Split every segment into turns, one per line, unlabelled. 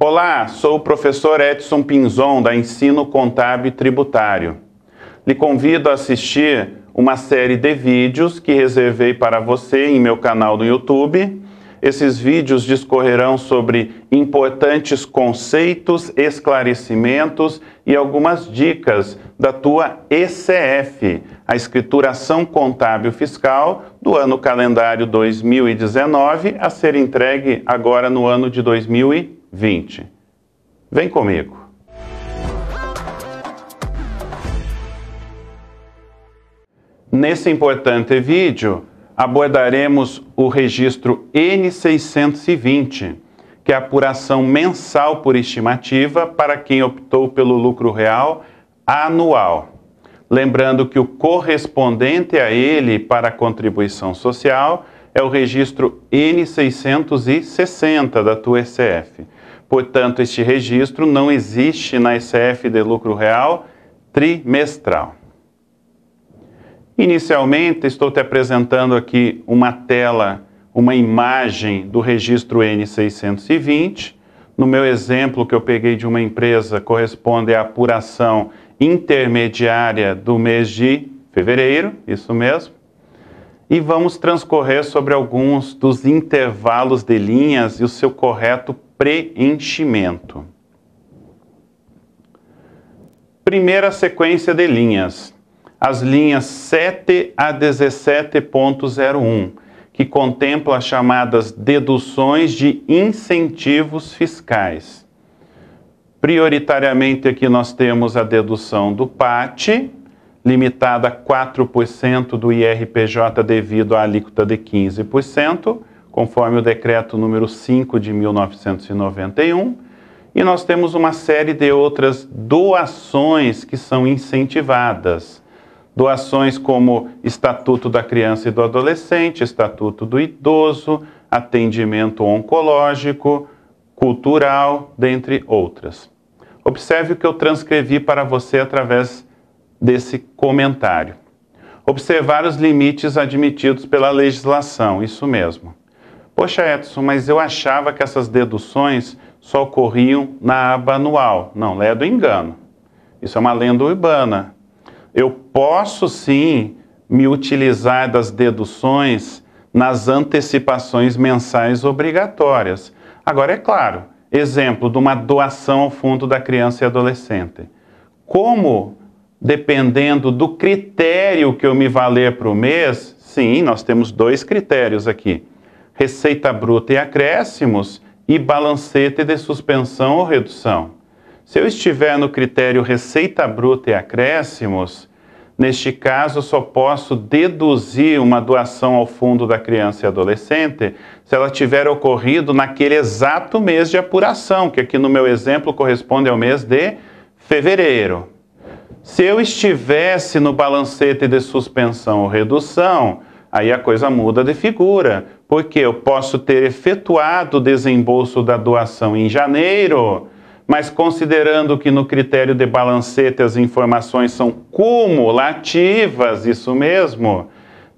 Olá, sou o professor Edson Pinzon, da Ensino Contábil e Tributário. Lhe convido a assistir uma série de vídeos que reservei para você em meu canal do YouTube. Esses vídeos discorrerão sobre importantes conceitos, esclarecimentos e algumas dicas da tua ECF, a Escrituração Contábil Fiscal do ano calendário 2019, a ser entregue agora no ano de 2020. Vem comigo. Nesse importante vídeo, abordaremos o registro N620, que é a apuração mensal por estimativa para quem optou pelo lucro real anual. Lembrando que o correspondente a ele para a contribuição social é o registro N660 da tua ECF. Portanto, este registro não existe na ECF de lucro real trimestral. Inicialmente, estou te apresentando aqui uma tela, uma imagem do registro N620. No meu exemplo, que eu peguei de uma empresa, corresponde à apuração intermediária do mês de fevereiro, isso mesmo. E vamos transcorrer sobre alguns dos intervalos de linhas e o seu correto preenchimento. Primeira sequência de linhas. As linhas 7 a 17.01, que contemplam as chamadas deduções de incentivos fiscais. Prioritariamente aqui nós temos a dedução do PAT, limitada a 4% do IRPJ devido à alíquota de 15%, conforme o decreto número 5 de 1991, e nós temos uma série de outras doações que são incentivadas. Doações como Estatuto da Criança e do Adolescente, Estatuto do Idoso, atendimento oncológico, cultural, dentre outras. Observe o que eu transcrevi para você através desse comentário. Observar os limites admitidos pela legislação, isso mesmo. Poxa, Edson, mas eu achava que essas deduções só ocorriam na aba anual. Não, é do engano. Isso é uma lenda urbana. Eu posso sim me utilizar das deduções nas antecipações mensais obrigatórias. Agora, é claro, exemplo de uma doação ao fundo da criança e adolescente. Como, dependendo do critério que eu me valer para o mês, sim, nós temos dois critérios aqui: receita bruta e acréscimos e balancete de suspensão ou redução. Se eu estiver no critério receita bruta e acréscimos, neste caso eu só posso deduzir uma doação ao fundo da criança e adolescente se ela tiver ocorrido naquele exato mês de apuração, que aqui no meu exemplo corresponde ao mês de fevereiro. Se eu estivesse no balancete de suspensão ou redução, aí a coisa muda de figura, porque eu posso ter efetuado o desembolso da doação em janeiro, mas considerando que no critério de balancete as informações são cumulativas, isso mesmo,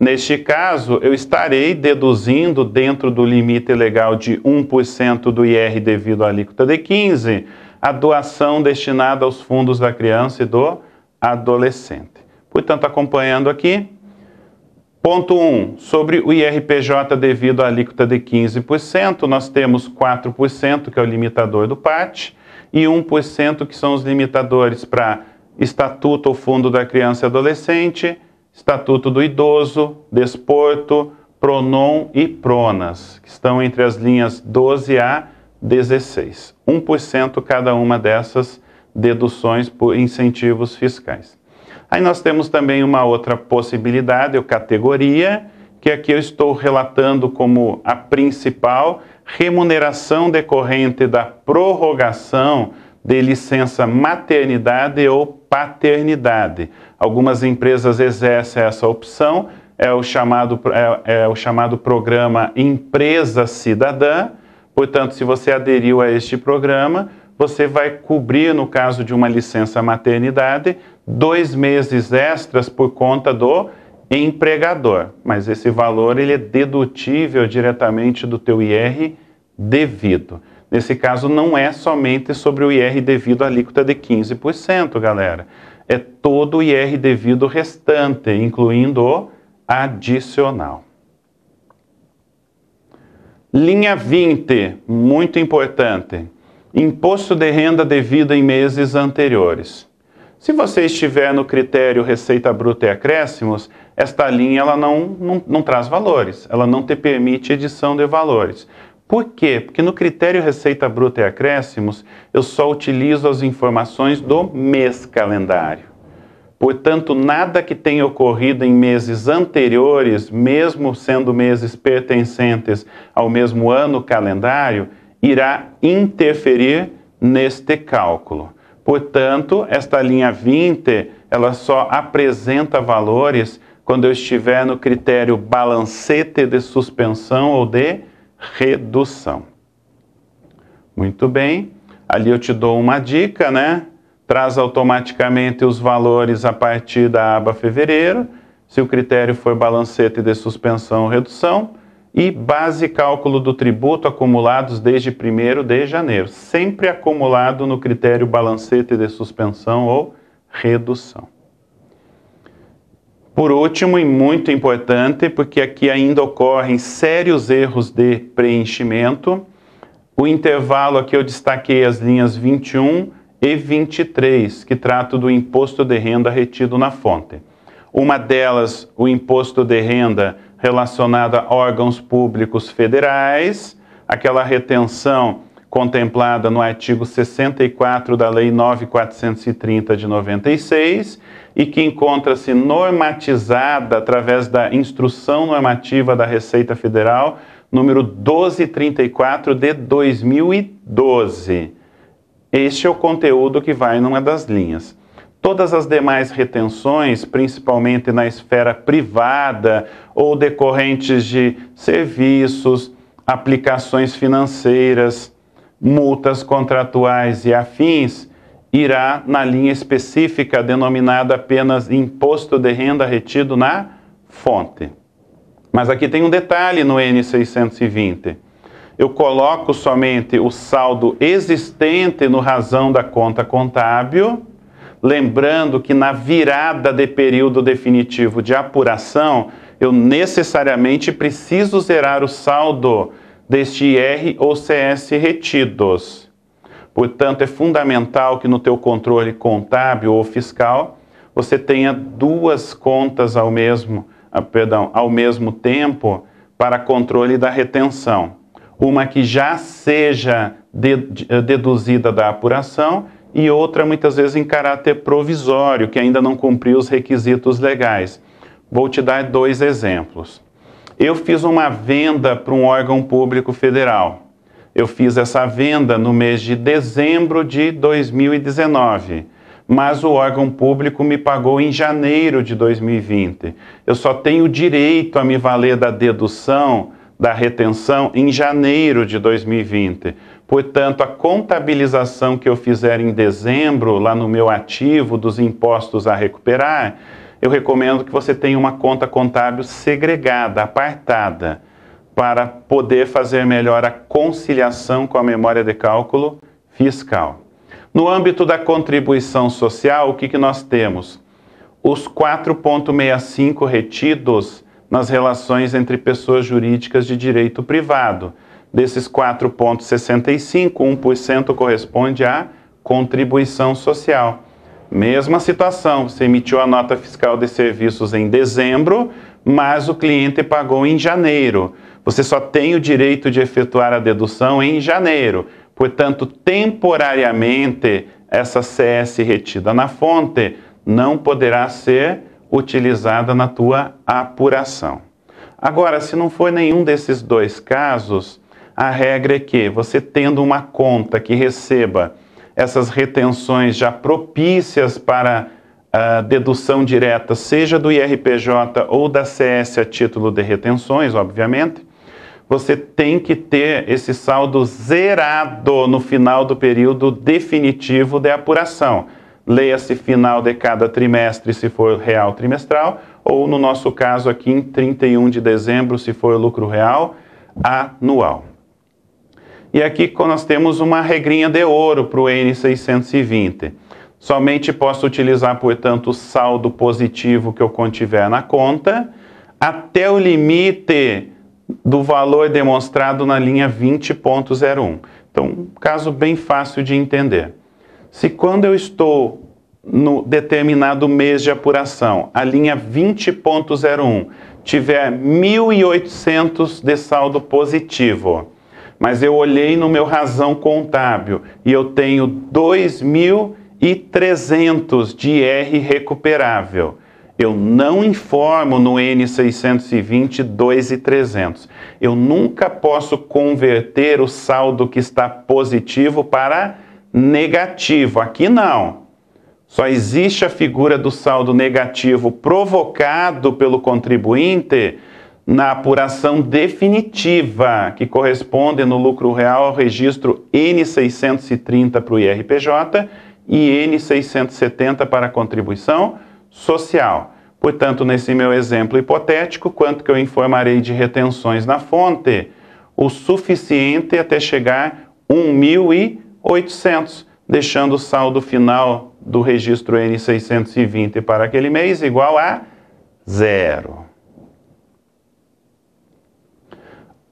neste caso eu estarei deduzindo dentro do limite legal de 1% do IR devido à alíquota de 15%, a doação destinada aos fundos da criança e do adolescente. Portanto, acompanhando aqui, ponto 1, sobre o IRPJ devido à alíquota de 15%, nós temos 4%, que é o limitador do PAT, e 1% que são os limitadores para Estatuto ou Fundo da Criança e Adolescente, Estatuto do Idoso, Desporto, Pronon e Pronas, que estão entre as linhas 12 a 16. 1% cada uma dessas deduções por incentivos fiscais. Aí nós temos também uma outra possibilidade, ou categoria, que aqui eu estou relatando como a principal: remuneração decorrente da prorrogação de licença maternidade ou paternidade. Algumas empresas exercem essa opção, é o chamado programa Empresa Cidadã. Portanto, se você aderiu a este programa, você vai cobrir, no caso de uma licença maternidade, 2 meses extras por conta do empregador, mas esse valor ele é dedutível diretamente do teu IR devido. Nesse caso, não é somente sobre o IR devido à alíquota de 15%, galera. É todo o IR devido restante, incluindo o adicional. Linha 20, muito importante. Imposto de renda devido em meses anteriores. Se você estiver no critério receita bruta e acréscimos, esta linha ela não traz valores, ela não te permite edição de valores. Por quê? Porque no critério receita bruta e acréscimos, eu só utilizo as informações do mês calendário. Portanto, nada que tenha ocorrido em meses anteriores, mesmo sendo meses pertencentes ao mesmo ano calendário, irá interferir neste cálculo. Portanto, esta linha 20, ela só apresenta valores quando eu estiver no critério balancete de suspensão ou de redução. Muito bem, ali eu te dou uma dica, né? Traz automaticamente os valores a partir da aba fevereiro, se o critério for balancete de suspensão ou redução, e base cálculo do tributo acumulados desde 1º de janeiro, sempre acumulado no critério balancete de suspensão ou redução. Por último, e muito importante, porque aqui ainda ocorrem sérios erros de preenchimento, o intervalo aqui eu destaquei as linhas 21 e 23, que tratam do imposto de renda retido na fonte. Uma delas, o imposto de renda relacionado a órgãos públicos federais, aquela retenção contemplada no artigo 64 da Lei 9.430 de 96 e que encontra-se normatizada através da Instrução Normativa da Receita Federal, número 1234 de 2012. Este é o conteúdo que vai numa das linhas. Todas as demais retenções, principalmente na esfera privada ou decorrentes de serviços, aplicações financeiras, multas contratuais e afins, irá na linha específica denominada apenas Imposto de Renda Retido na Fonte. Mas aqui tem um detalhe no N620. Eu coloco somente o saldo existente no razão da conta contábil, lembrando que na virada de período definitivo de apuração, eu necessariamente preciso zerar o saldo deste IR ou CS retidos. Portanto, é fundamental que no teu controle contábil ou fiscal, você tenha duas contas ao mesmo tempo para controle da retenção. Uma que já seja deduzida da apuração e outra muitas vezes em caráter provisório, que ainda não cumpriu os requisitos legais. Vou te dar dois exemplos. Eu fiz uma venda para um órgão público federal. Eu fiz essa venda no mês de dezembro de 2019, mas o órgão público me pagou em janeiro de 2020. Eu só tenho direito a me valer da dedução da retenção em janeiro de 2020. Portanto, a contabilização que eu fizer em dezembro, lá no meu ativo dos impostos a recuperar, eu recomendo que você tenha uma conta contábil segregada, apartada, para poder fazer melhor a conciliação com a memória de cálculo fiscal. No âmbito da contribuição social, o que nós temos? Os 4,65 retidos nas relações entre pessoas jurídicas de direito privado. Desses 4,65, 1% corresponde à contribuição social. Mesma situação, você emitiu a nota fiscal de serviços em dezembro, mas o cliente pagou em janeiro. Você só tem o direito de efetuar a dedução em janeiro. Portanto, temporariamente, essa CS retida na fonte não poderá ser utilizada na tua apuração. Agora, se não for nenhum desses dois casos, a regra é que você tendo uma conta que receba essas retenções já propícias para a dedução direta, seja do IRPJ ou da CS a título de retenções, obviamente, você tem que ter esse saldo zerado no final do período definitivo de apuração. Leia-se final de cada trimestre, se for real trimestral, ou no nosso caso aqui em 31 de dezembro, se for lucro real anual. E aqui nós temos uma regrinha de ouro para o N620. Somente posso utilizar, portanto, o saldo positivo que eu contiver na conta até o limite do valor demonstrado na linha 20.01. Então, um caso bem fácil de entender. Se quando eu estou no determinado mês de apuração, a linha 20.01 tiver 1.800 de saldo positivo, mas eu olhei no meu razão contábil e eu tenho 2.300 de IR recuperável, eu não informo no N620 2.300. Eu nunca posso converter o saldo que está positivo para negativo. Aqui não. Só existe a figura do saldo negativo provocado pelo contribuinte na apuração definitiva, que corresponde no lucro real ao registro N630 para o IRPJ e N670 para a contribuição social. Portanto, nesse meu exemplo hipotético, quanto que eu informarei de retenções na fonte? O suficiente até chegar a 1.800, deixando o saldo final do registro N620 para aquele mês igual a 0.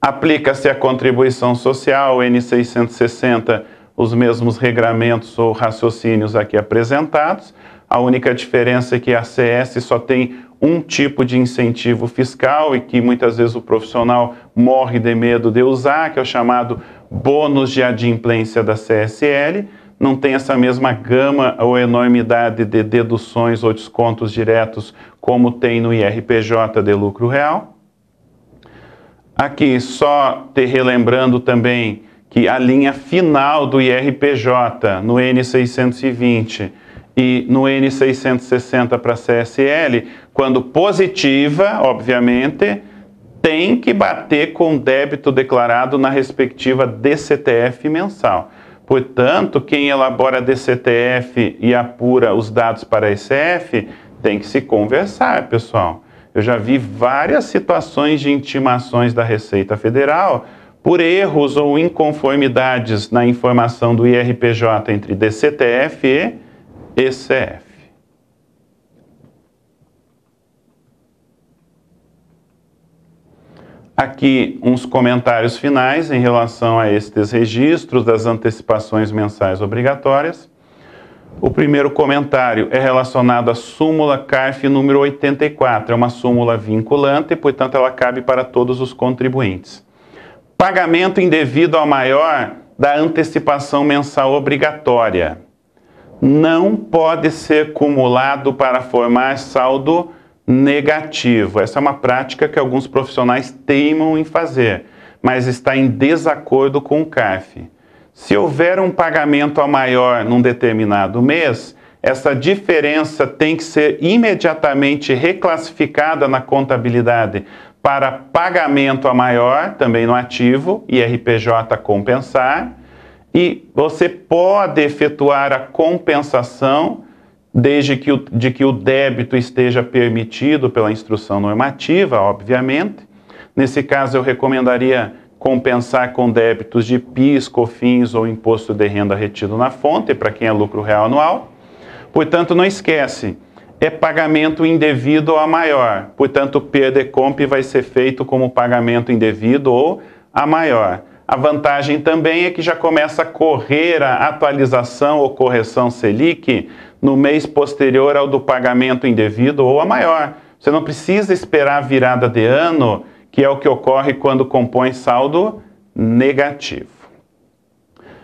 Aplica-se a contribuição social, N660, os mesmos regramentos ou raciocínios aqui apresentados. A única diferença é que a CS só tem um tipo de incentivo fiscal e que muitas vezes o profissional morre de medo de usar, que é o chamado bônus de adimplência da CSL. Não tem essa mesma gama ou enormidade de deduções ou descontos diretos como tem no IRPJ de lucro real. Aqui só te relembrando também que a linha final do IRPJ no N620 e no N660 para a CSL, quando positiva, obviamente, tem que bater com o débito declarado na respectiva DCTF mensal. Portanto, quem elabora DCTF e apura os dados para a ECF tem que se conversar, pessoal. Eu já vi várias situações de intimações da Receita Federal por erros ou inconformidades na informação do IRPJ entre DCTF e ECF. Aqui uns comentários finais em relação a estes registros das antecipações mensais obrigatórias. O primeiro comentário é relacionado à súmula CARF número 84. É uma súmula vinculante e, portanto, ela cabe para todos os contribuintes. Pagamento indevido ao maior da antecipação mensal obrigatória não pode ser cumulado para formar saldo negativo. Essa é uma prática que alguns profissionais teimam em fazer, mas está em desacordo com o CARF. Se houver um pagamento a maior num determinado mês, essa diferença tem que ser imediatamente reclassificada na contabilidade para pagamento a maior, também no ativo, IRPJ compensar, e você pode efetuar a compensação desde que o débito esteja permitido pela instrução normativa, obviamente. Nesse caso, eu recomendaria compensar com débitos de PIS, COFINS ou imposto de renda retido na fonte, para quem é lucro real anual. Portanto, não esquece, é pagamento indevido a maior. Portanto, o PERDECOMP vai ser feito como pagamento indevido ou a maior. A vantagem também é que já começa a correr a atualização ou correção Selic no mês posterior ao do pagamento indevido ou a maior. Você não precisa esperar a virada de ano, que é o que ocorre quando compõe saldo negativo.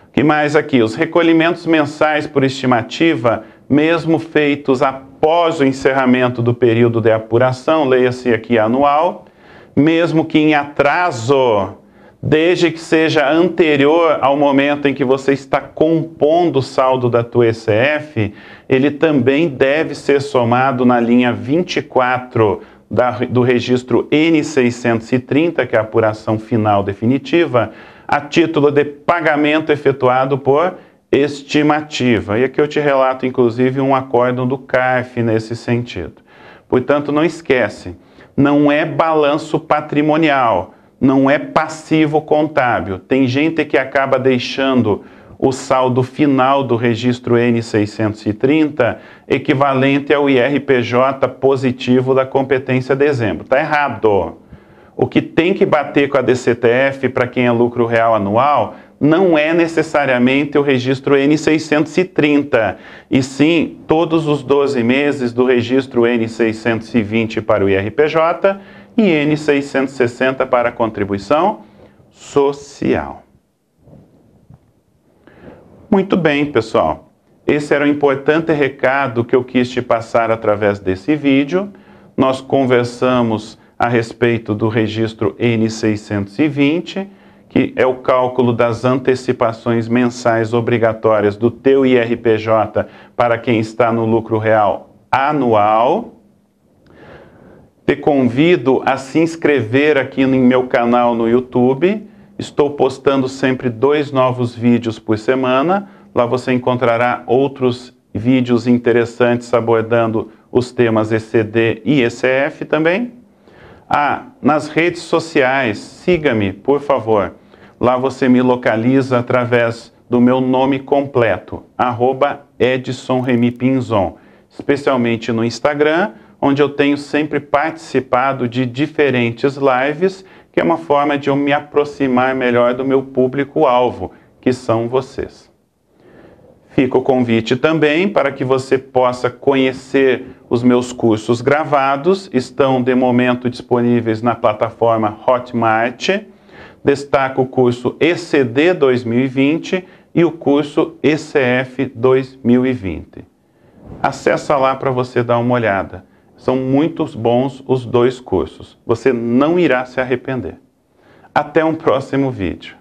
O que mais aqui? Os recolhimentos mensais por estimativa, mesmo feitos após o encerramento do período de apuração, leia-se aqui anual, mesmo que em atraso, desde que seja anterior ao momento em que você está compondo o saldo da tua ECF, ele também deve ser somado na linha 24 do registro N630, que é a apuração final definitiva, a título de pagamento efetuado por estimativa. E aqui eu te relato, inclusive, um acórdão do CARF nesse sentido. Portanto, não esquece, não é balanço patrimonial. não é passivo contábil. Tem gente que acaba deixando o saldo final do registro N630 equivalente ao IRPJ positivo da competência dezembro. Está errado. O que tem que bater com a DCTF para quem é lucro real anual não é necessariamente o registro N630, e sim todos os 12 meses do registro N620 para o IRPJ e N660 para a contribuição social. Muito bem, pessoal. Esse era o importante recado que eu quis te passar através desse vídeo. Nós conversamos a respeito do registro N620, que é o cálculo das antecipações mensais obrigatórias do teu IRPJ para quem está no lucro real anual. Te convido a se inscrever aqui no meu canal no YouTube. Estou postando sempre 2 novos vídeos por semana. Lá você encontrará outros vídeos interessantes abordando os temas ECD e ECF também. Nas redes sociais, siga-me, por favor. Lá você me localiza através do meu nome completo, @EdsonRemiPinzon, especialmente no Instagram, onde eu tenho sempre participado de diferentes lives, que é uma forma de eu me aproximar melhor do meu público-alvo, que são vocês. Fica o convite também para que você possa conhecer os meus cursos gravados, estão de momento disponíveis na plataforma Hotmart. Destaco o curso ECD 2020 e o curso ECF 2020. Acessa lá para você dar uma olhada. São muito bons os 2 cursos. Você não irá se arrepender. Até um próximo vídeo.